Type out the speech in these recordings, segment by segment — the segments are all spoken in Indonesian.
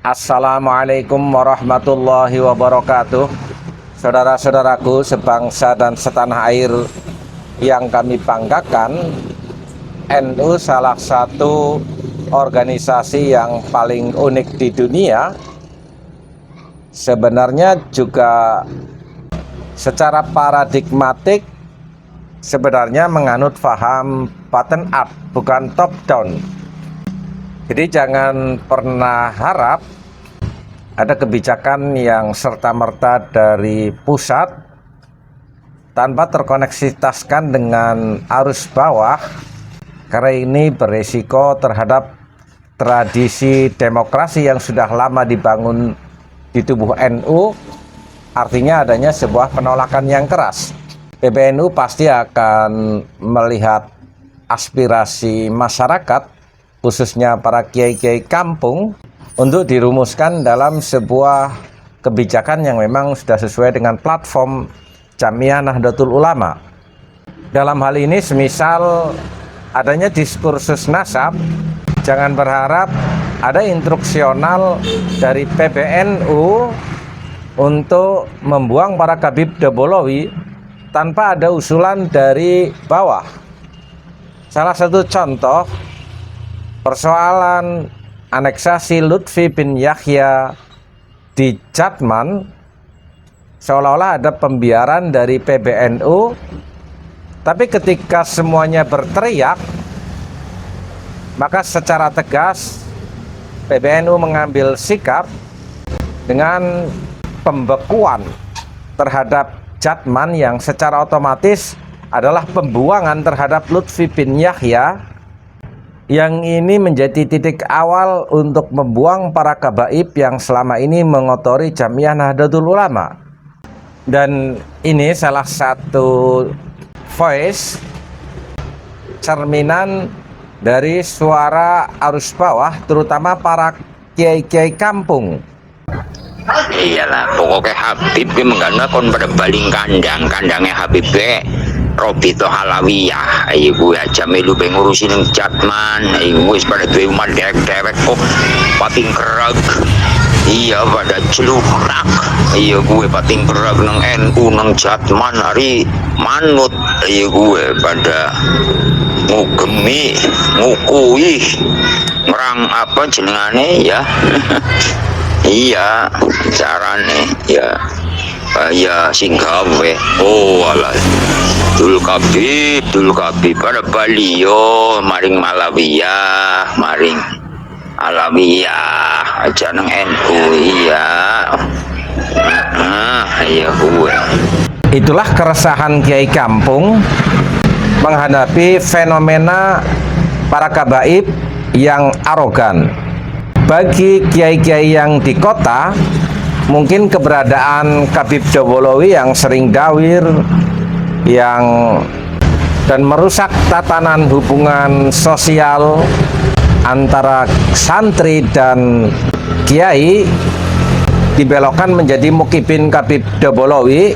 Assalamualaikum warahmatullahi wabarakatuh. Saudara-saudaraku sebangsa dan setanah air yang kami banggakan, NU salah satu organisasi yang paling unik di dunia. Sebenarnya juga secara paradigmatik sebenarnya menganut paham bottom up, bukan top down. Jadi jangan pernah harap ada kebijakan yang serta-merta dari pusat tanpa terkoneksitaskan dengan arus bawah, karena ini beresiko terhadap tradisi demokrasi yang sudah lama dibangun di tubuh NU. Artinya adanya sebuah penolakan yang keras. PBNU pasti akan melihat aspirasi masyarakat, khususnya para kiai-kiai kampung, untuk dirumuskan dalam sebuah kebijakan yang memang sudah sesuai dengan platform Jamiah Nahdlatul Ulama. Dalam hal ini semisal adanya diskursus nasab, jangan berharap ada instruksional dari PBNU untuk membuang para Khabib Dobolowi tanpa ada usulan dari bawah. Salah satu contoh persoalan aneksasi Lutfi bin Yahya di Jatman, seolah-olah ada pembiaran dari PBNU, tapi ketika semuanya berteriak, maka secara tegas PBNU mengambil sikap dengan pembekuan terhadap Jatman yang secara otomatis adalah pembuangan terhadap Lutfi bin Yahya, yang ini menjadi titik awal untuk membuang para kabaib yang selama ini mengotori Jamiah Nahdlatul Ulama. Dan ini salah satu voice cerminan dari suara arus bawah, terutama para kiai-kiai kampung. Iyalah, pokoknya Habib mengganda kon pada baling kandangnya Habib Robito Halawiyah. Ibu aja melu ngurusin Jatman. Ibu pada dua umat derek kok pating kerag. Iya pada celukrak. Iya gue pating kerag nang NU nang Jatman hari manut. Iya gue pada ngugemi ngukui ngerang apa jenengane ya. Iya carane ya ya singgawe. Oh alah dul kabib pada Balio maring Malawiyah maring Alawiyah aja nang NU. Iya iya gue. Itulah keresahan kiai kampung menghadapi fenomena para kabaib yang arogan. Bagi kiai-kiai yang di kota, mungkin keberadaan Khabib Dobolowi yang sering dawir dan merusak tatanan hubungan sosial antara santri dan kiai dibelokkan menjadi mukibin Khabib Dobolowi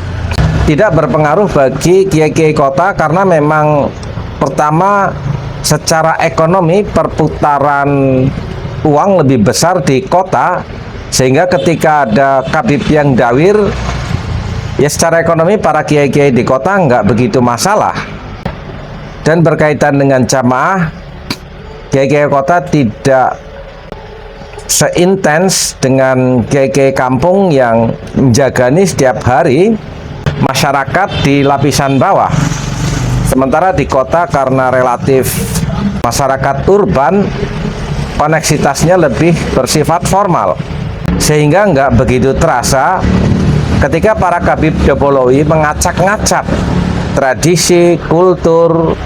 tidak berpengaruh bagi kiai-kiai kota, karena memang pertama secara ekonomi perputaran uang lebih besar di kota, sehingga ketika ada Khabib yang dawir, ya secara ekonomi para kiai-kiai di kota nggak begitu masalah. Dan berkaitan dengan jamaah, kiai-kiai kota tidak seintens dengan kiai-kiai kampung yang menjagani setiap hari masyarakat di lapisan bawah. Sementara di kota karena relatif masyarakat urban, koneksitasnya lebih bersifat formal, sehingga nggak begitu terasa ketika para Khabib Dobolowi mengacak-ngacak tradisi, kultur,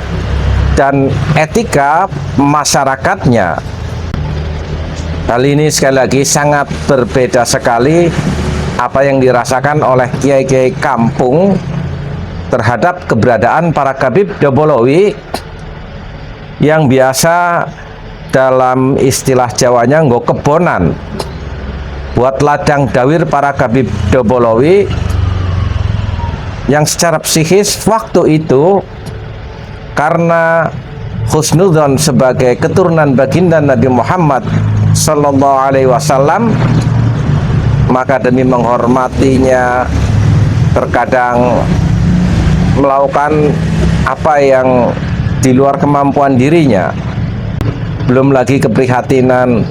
dan etika masyarakatnya. Hal ini sekali lagi sangat berbeda sekali apa yang dirasakan oleh kiai-kiai kampung terhadap keberadaan para Khabib Dobolowi yang biasa dalam istilah Jawanya nggo kebonan buat ladang dawir para Khabib Dobolowi, yang secara psikis waktu itu karena husnudzon sebagai keturunan baginda Nabi Muhammad Sallallahu Alaihi Wasallam, maka demi menghormatinya terkadang melakukan apa yang di luar kemampuan dirinya. Belum lagi keprihatinan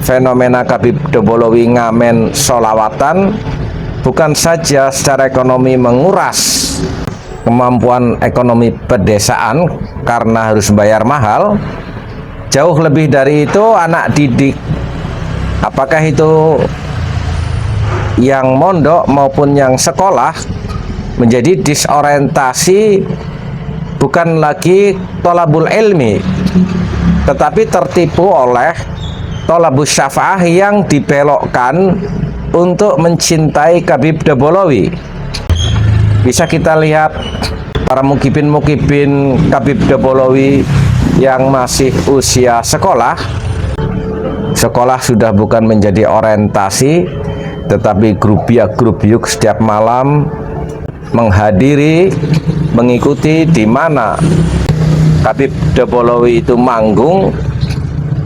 fenomena Habib Dobolowi ngamen solawatan, bukan saja secara ekonomi menguras kemampuan ekonomi pedesaan karena harus bayar mahal, jauh lebih dari itu anak didik, apakah itu yang mondok maupun yang sekolah, menjadi disorientasi, bukan lagi tolabul ilmi, tetapi tertipu oleh tolabus syafa'ah yang dibelokkan untuk mencintai Habib Dobolowi. Bisa kita lihat para mukibin Habib Dobolowi yang masih usia sekolah sudah bukan menjadi orientasi, tetapi grup-grup setiap malam menghadiri, mengikuti di mana Habib Dobolowi itu manggung,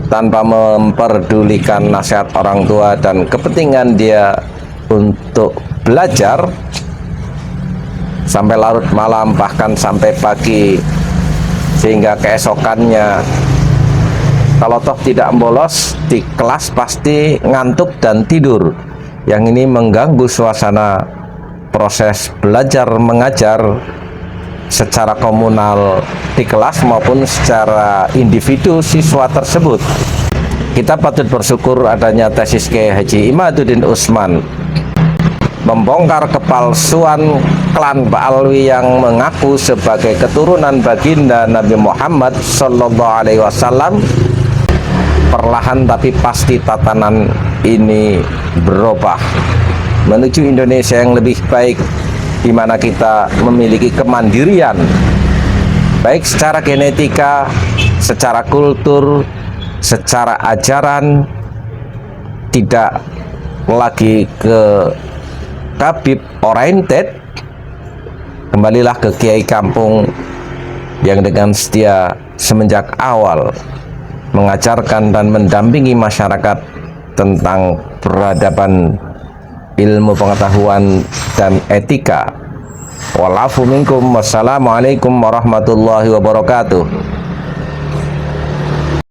tanpa memperdulikan nasihat orang tua dan kepentingan dia untuk belajar sampai larut malam, bahkan sampai pagi, sehingga keesokannya kalau toh tidak bolos di kelas pasti ngantuk dan tidur. Yang ini mengganggu suasana proses belajar mengajar secara komunal di kelas maupun secara individu siswa tersebut. Kita patut bersyukur adanya tesis Kiai Haji Imaduddin Utsman membongkar kepalsuan klan Ba'alwi yang mengaku sebagai keturunan baginda Nabi Muhammad Sallallahu Alaihi Wasallam. Perlahan tapi pasti tatanan ini berubah menuju Indonesia yang lebih baik, di mana kita memiliki kemandirian baik secara genetika, secara kultur, secara ajaran, tidak lagi ke Habib oriented. Kembalilah ke kiai kampung yang dengan setia semenjak awal mengajarkan dan mendampingi masyarakat tentang peradaban, ilmu pengetahuan dan etika. Walafu minkum, wassalamualaikum warahmatullahi wabarakatuh.